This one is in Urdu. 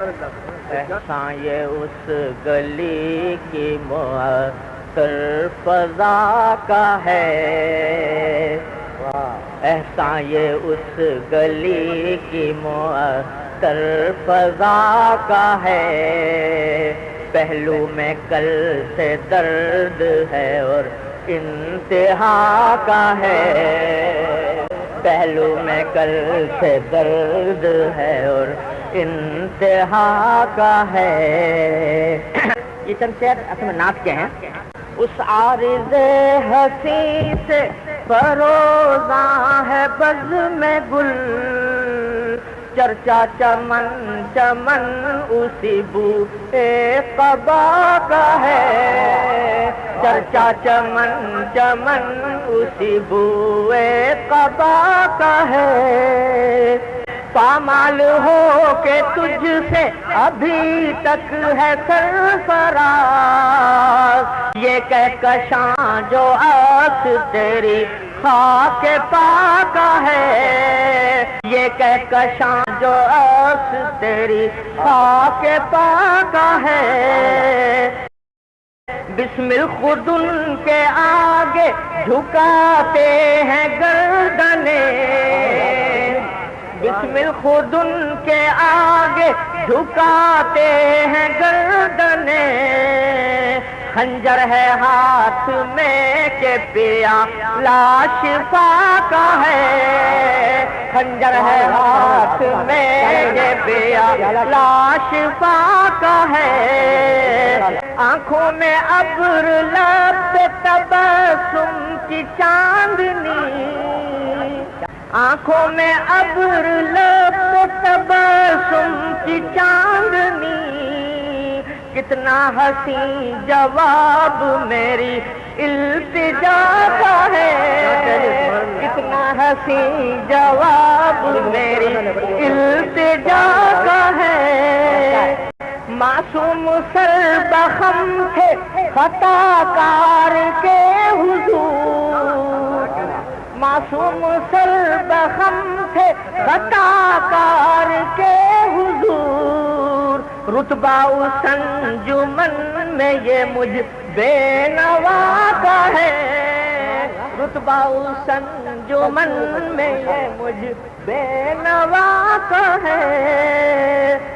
احسان یہ اس گلی کی معطر فضا کا ہے، احسان یہ اس گلی کی معطر فضا کا ہے، پہلو میں کل سے درد ہے اور انتہا کا ہے، پہلو میں کل سے درد ہے اور انتہا کا ہے۔ یہ چند شعر اصل میں نعت کے ہیں۔ اس عارض ہنسی سے فروزاں ہے بزم گل، چرچا چمن چمن اسی بو قبا کا ہے، چرچا چمن چمن اسی بو قبا کا ہے، پامال ہو کہ تجھ سے ابھی تک ہے سرفراز، یہ کہکشاں جو آس تیری خاک پاک ہے، یہ کہکشاں جو آس تیری خاک پاک ہے، بسم خود ان کے آگے جھکاتے ہیں گردنیں، بسم خود ان کے آگے جھکاتے ہیں گردنیں، خنجر ہے ہاتھ میں کہ پیا لاش کا ہے، خنجر ہے ہاتھ میں کہ پیا لاش کا ہے، آنکھوں میں ابر لب پہ تبسم کی چاندنی، آنکھوں میں ابر لب پہ تبسم کی چاندنی، کتنا حسین جواب میری التجا کا ہے، کتنا حسین جواب میری التجا کا ہے، معصوم سر بخم تھے خطا کار کے حضور، معصوم سر بخم تھے خطا کار کے حضور، رتبہ اس انجمن میں یہ مجھ بے نوا کا ہے، رتبہ اس انجمن میں یہ مجھ بے نوا کا ہے،